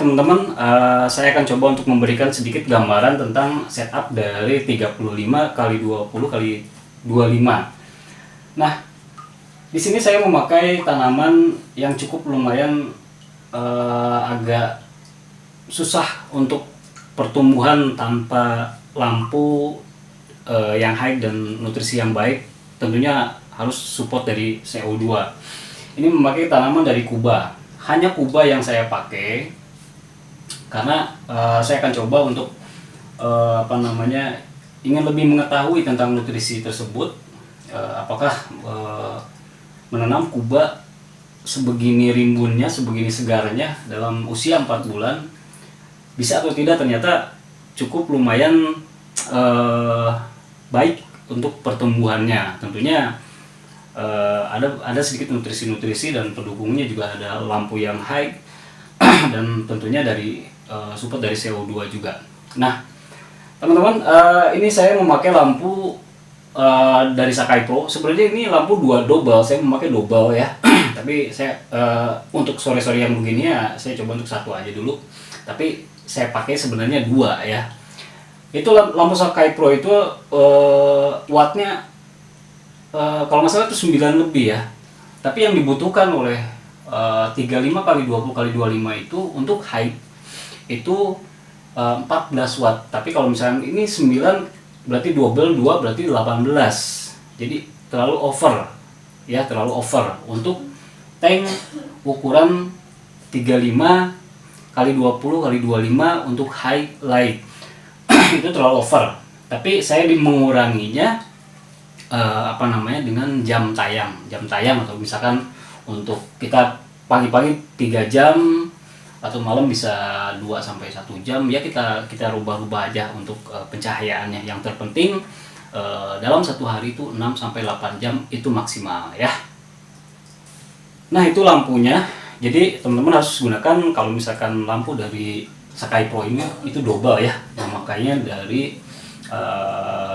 teman-teman, saya akan coba untuk memberikan sedikit gambaran tentang setup dari 35 kali 20 kali 25. Nah, di sini saya memakai tanaman yang cukup lumayan agak susah untuk pertumbuhan tanpa lampu yang high dan nutrisi yang baik. Tentunya harus support dari CO2. Ini memakai tanaman dari Kuba. Hanya Kuba yang saya pakai karena saya akan coba untuk ingin lebih mengetahui tentang nutrisi tersebut. Apakah menanam Kuba sebegini rimbunnya, sebegini segarnya dalam usia 4 bulan bisa atau tidak. Ternyata cukup lumayan baik untuk pertumbuhannya. Tentunya ada sedikit nutrisi-nutrisi dan pendukungnya, juga ada lampu yang high dan tentunya dari support dari CO2 juga. Nah, teman-teman, ini saya memakai lampu dari Sakai Pro. Sebenarnya ini lampu 2 double, saya memakai double ya. Tapi saya untuk sore-sore yang begini ya, saya coba untuk 1 aja dulu. Tapi saya pakai sebenarnya 2 ya. Itu lampu Sakai Pro itu wattnya kalau nggak salah itu 9 lebih ya. Tapi yang dibutuhkan oleh 35 kali 20 kali 25 itu untuk high itu 14 watt. Tapi kalau misalnya ini 9 berarti double 2 berarti 18. Jadi terlalu over ya, terlalu over untuk tank ukuran 35 kali 20 kali 25 untuk high light. Itu terlalu over. Tapi saya menguranginya dengan jam tayang atau misalkan untuk kita pagi-pagi 3 jam atau malam bisa 2 sampai 1 jam ya, kita rubah-rubah aja untuk pencahayaannya. Yang terpenting dalam 1 hari itu 6 sampai 8 jam itu maksimal ya. Nah, itu lampunya. Jadi teman-teman harus gunakan, kalau misalkan lampu dari Sakai Pro ini itu double ya. Nah, makanya dari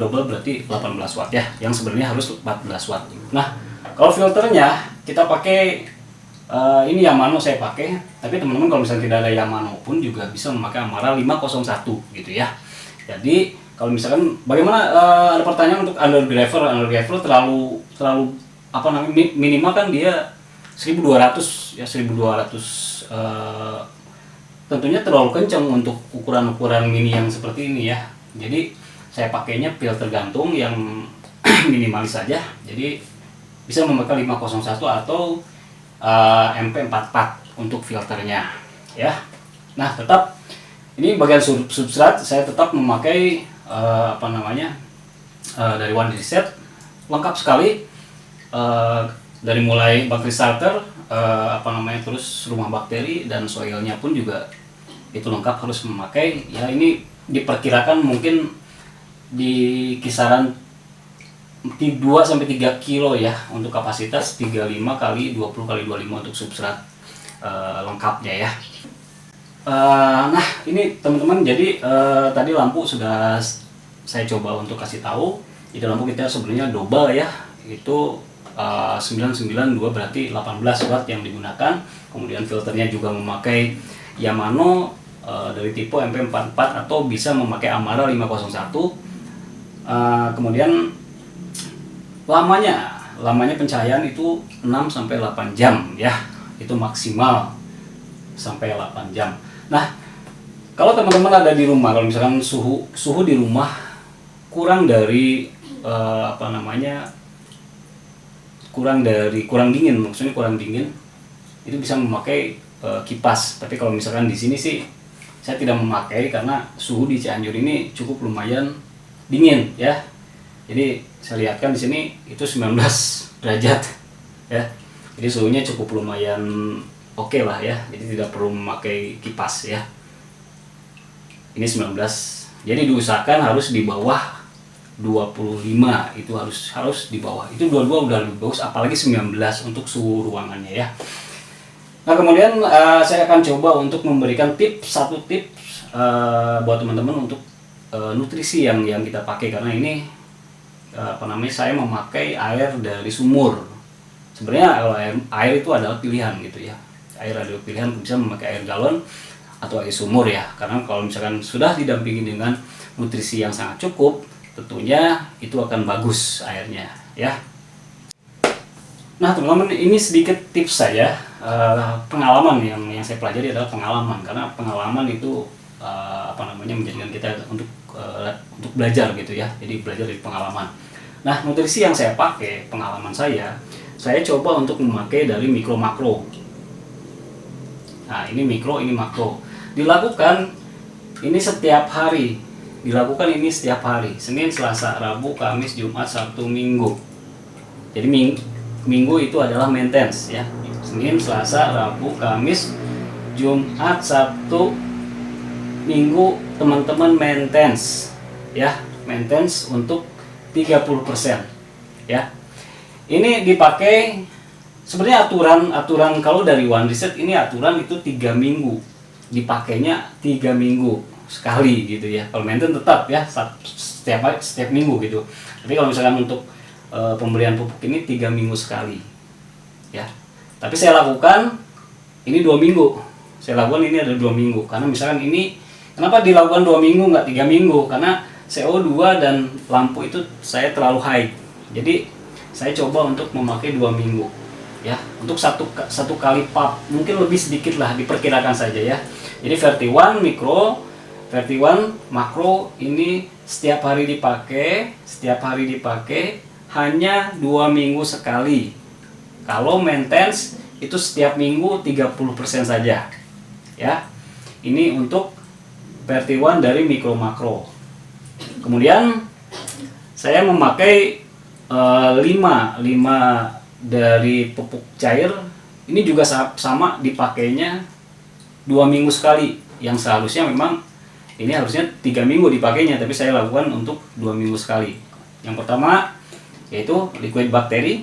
double berarti 18 watt ya, yang sebenarnya harus 14 watt. Nah, kalau filternya kita pakai ini Yamano saya pakai, tapi teman-teman kalau misalnya tidak ada Yamano pun juga bisa memakai Amara 501 gitu ya. Jadi kalau misalkan bagaimana, ada pertanyaan untuk undergraver terlalu minimal kan dia 1200 ya, 1200 tentunya terlalu kencang untuk ukuran-ukuran mini yang seperti ini ya. Jadi saya pakainya filter gantung yang minimalis saja. Jadi bisa memakai 501 atau MP44 untuk filternya ya. Nah, tetap ini bagian substrat saya tetap memakai dari One Reset, lengkap sekali, dari mulai bakteri starter, terus rumah bakteri dan soilnya pun juga itu lengkap, harus memakai ya. Ini diperkirakan mungkin di kisaran 2 sampai 3 kilo ya untuk kapasitas 35 kali 20 kali 25 untuk substrat lengkapnya ya. Nah, ini teman-teman, jadi tadi lampu sudah saya coba untuk kasih tahu. Itu lampu kita sebenarnya double ya. Itu 992 berarti 18 watt yang digunakan. Kemudian filternya juga memakai Yamano dari tipe MP44 atau bisa memakai Amara 501. Kemudian lamanya pencahayaan itu 6 sampai 8 jam ya. Itu maksimal sampai 8 jam. Nah, kalau teman-teman ada di rumah, kalau misalkan suhu di rumah kurang dingin, maksudnya kurang dingin, itu bisa memakai kipas. Tapi kalau misalkan di sini sih saya tidak memakai karena suhu di Cianjur ini cukup lumayan dingin ya. Jadi saya lihatkan di sini itu 19 derajat ya. Jadi suhunya cukup lumayan oke lah ya. Jadi tidak perlu memakai kipas ya. Ini 19. Jadi diusahakan harus di bawah 25, itu harus di bawah. Itu 22 udah lebih bagus, apalagi 19 untuk suhu ruangannya ya. Nah, kemudian saya akan coba untuk memberikan satu tips buat teman-teman untuk nutrisi yang kita pakai, karena ini saya memakai air dari sumur. Sebenarnya air itu adalah pilihan gitu ya. Air adalah pilihan, bisa memakai air galon atau air sumur ya. Karena kalau misalkan sudah didampingi dengan nutrisi yang sangat cukup, tentunya itu akan bagus airnya ya. Nah teman-teman, ini sedikit tips saya, pengalaman yang saya pelajari adalah pengalaman, karena pengalaman itu menjadikan kita untuk belajar gitu ya. Jadi belajar dari pengalaman. Nah nutrisi yang saya pakai, pengalaman saya coba untuk memakai dari mikro makro. Nah ini mikro, ini makro, dilakukan ini setiap hari, Senin, Selasa, Rabu, Kamis, Jumat, Sabtu, Minggu. Jadi minggu itu adalah maintenance ya. Senin, Selasa, Rabu, Kamis, Jumat, Sabtu, Minggu teman-teman maintenance ya. Maintenance untuk 30% ya. Ini dipakai sebenarnya aturan kalau dari One Reset ini aturan itu 3 minggu. Dipakainya 3 minggu sekali gitu ya. Kalau maintenance tetap ya setiap minggu gitu. Tapi kalau misalkan untuk pemberian pupuk ini 3 minggu sekali ya. Tapi saya lakukan ini 2 minggu. Saya lakukan ini ada 2 minggu. Karena misalkan ini, kenapa dilakukan 2 minggu nggak 3 minggu? Karena CO2 dan lampu itu saya terlalu high. Jadi saya coba untuk memakai 2 minggu ya. Untuk satu kali pump mungkin lebih sedikit lah, diperkirakan saja ya. Jadi Verti1 mikro, Verti1 makro ini setiap hari dipakai hanya 2 minggu sekali. Kalau maintenance itu setiap minggu 30% saja ya. Ini untuk Verti1 dari mikro makro. Kemudian saya memakai 5 dari pupuk cair. Ini juga sama dipakainya 2 minggu sekali. Yang seharusnya memang ini harusnya 3 minggu dipakainya, tapi saya lakukan untuk 2 minggu sekali. Yang pertama yaitu liquid bakteri.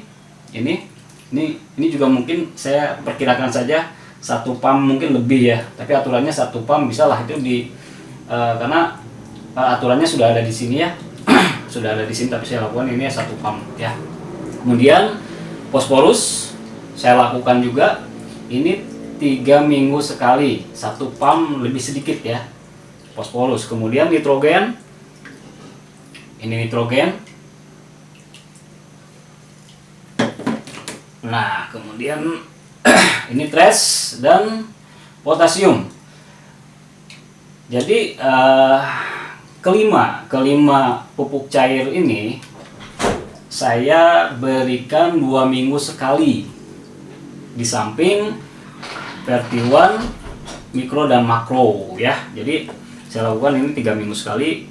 Ini juga mungkin saya perkirakan saja 1 pump mungkin lebih ya, tapi aturannya 1 pump bisa lah itu karena aturannya sudah ada di sini ya. Sudah ada di sini, tapi saya lakukan ini 1 pump ya. Kemudian fosforus saya lakukan juga ini 3 minggu sekali, 1 pump lebih sedikit ya fosforus. Kemudian nitrogen, ini nitrogen. Nah kemudian ini trash dan potasium. Jadi kelima pupuk cair ini saya berikan 2 minggu sekali, di samping Verti1 mikro dan makro ya. Jadi saya lakukan ini 3 minggu sekali.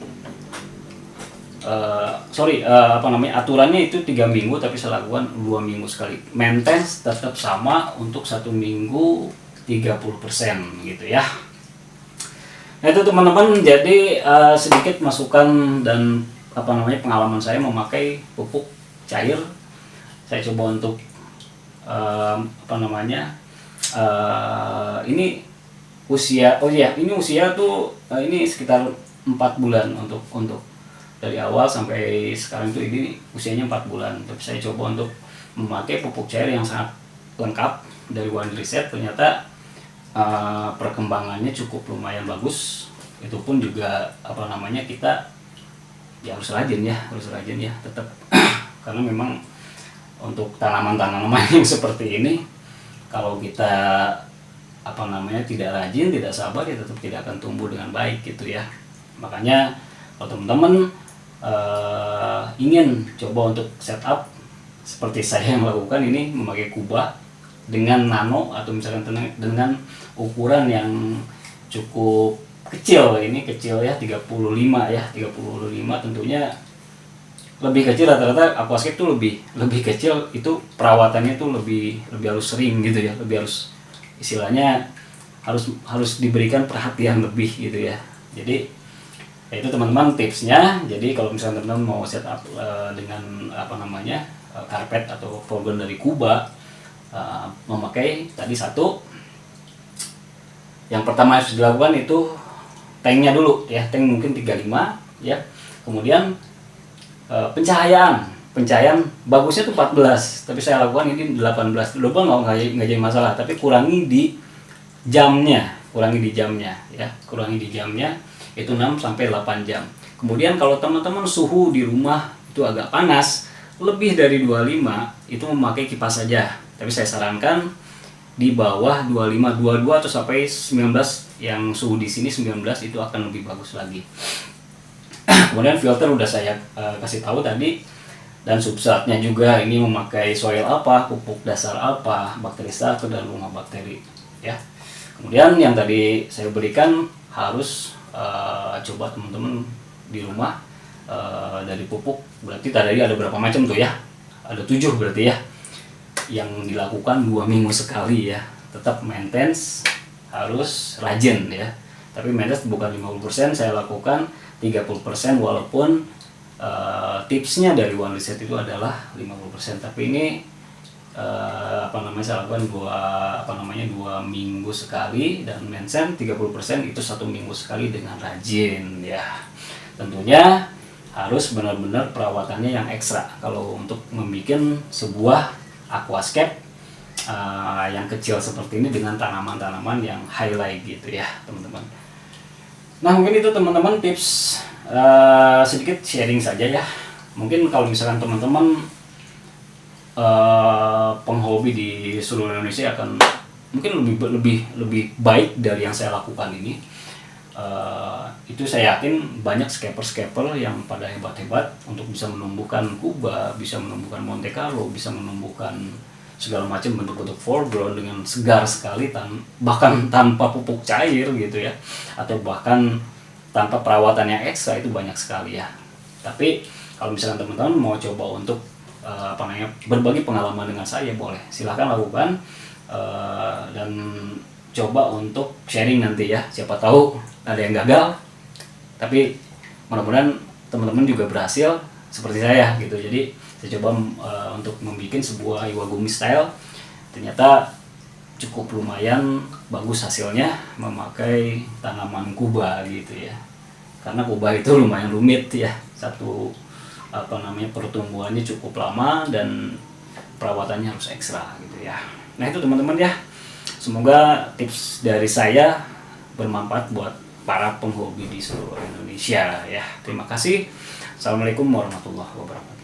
Aturannya itu 3 minggu, tapi saya lakukan 2 minggu sekali. Maintenance tetap sama untuk 1 minggu 30% gitu ya. Nah itu teman-teman, jadi sedikit masukan dan pengalaman saya memakai pupuk cair. Saya coba untuk ini usia tuh ini sekitar 4 bulan untuk dari awal sampai sekarang itu, ini usianya 4 bulan. Tapi saya coba untuk memakai pupuk cair yang sangat lengkap dari One Reset. Ternyata perkembangannya cukup lumayan bagus. Itu pun juga kita ya harus rajin ya tetap. Karena memang untuk tanaman-tanaman yang seperti ini, kalau kita tidak rajin, tidak sabar, ya tetap tidak akan tumbuh dengan baik gitu ya. Makanya kalau teman-teman ingin coba untuk setup seperti saya yang melakukan ini, memakai kubah dengan nano atau misalkan dengan ukuran yang cukup kecil, ini kecil ya 35 ya, 35 tentunya lebih kecil. Rata-rata aquascape itu lebih kecil, itu perawatannya itu lebih harus sering gitu ya, lebih harus istilahnya harus diberikan perhatian lebih gitu ya. Jadi itu teman-teman tipsnya. Jadi kalau misalnya teman-teman mau setup dengan karpet atau foreground dari Kuba, memakai tadi yang pertama harus dilakukan itu tanknya dulu ya, tank mungkin 35 ya. Kemudian pencahayaan bagusnya tuh 14, tapi saya lakukan ini 18. Double nggak jadi masalah, tapi kurangi di jamnya kurangi di jamnya ya, kurangi di jamnya itu 6 sampai 8 jam. Kemudian kalau teman-teman suhu di rumah itu agak panas, lebih dari 25, itu memakai kipas saja. Tapi saya sarankan di bawah 25, 22 atau sampai 19, yang suhu di sini 19 itu akan lebih bagus lagi. Kemudian filter udah saya kasih tahu tadi, dan substratnya juga ini memakai soil apa, pupuk dasar apa, bakteri starter dan rumah bakteri ya. Kemudian yang tadi saya berikan harus coba teman-teman di rumah, dari pupuk berarti tadi ada berapa macam tuh ya, ada 7 berarti ya, yang dilakukan 2 minggu sekali ya. Tetap maintenance harus rajin ya, tapi maintenance bukan 50%, saya lakukan 30%, walaupun tipsnya dari One Reset itu adalah 50%, tapi ini saya lakukan 2 minggu sekali, dan maintenance 30% itu 1 minggu sekali dengan rajin ya. Tentunya harus benar-benar perawatannya yang ekstra kalau untuk membuat sebuah aquascape yang kecil seperti ini dengan tanaman-tanaman yang highlight gitu ya teman-teman. Nah mungkin itu teman-teman tips sedikit sharing saja ya. Mungkin kalau misalkan teman-teman penghobi di seluruh Indonesia akan mungkin lebih baik dari yang saya lakukan ini. Itu saya yakin banyak scaper yang pada hebat-hebat untuk bisa menumbuhkan kuba, bisa menumbuhkan Monte Carlo, bisa menumbuhkan segala macam bentuk-bentuk foreground dengan segar sekali, bahkan tanpa pupuk cair gitu ya, atau bahkan tanpa perawatan yang ekstra, itu banyak sekali ya. Tapi kalau misalkan teman-teman mau coba untuk berbagi pengalaman dengan saya, boleh silahkan lakukan, dan coba untuk sharing nanti ya. Siapa tahu ada yang gagal, tapi mudah-mudahan teman-teman juga berhasil seperti saya gitu. Jadi saya coba untuk membuat sebuah Iwagumi style, ternyata cukup lumayan bagus hasilnya memakai tanaman kuba gitu ya. Karena kuba itu lumayan rumit ya, pertumbuhannya cukup lama dan perawatannya harus ekstra gitu ya. Nah itu teman-teman ya, semoga tips dari saya bermanfaat buat para penghobi di seluruh Indonesia ya. Terima kasih. Assalamualaikum warahmatullahi wabarakatuh.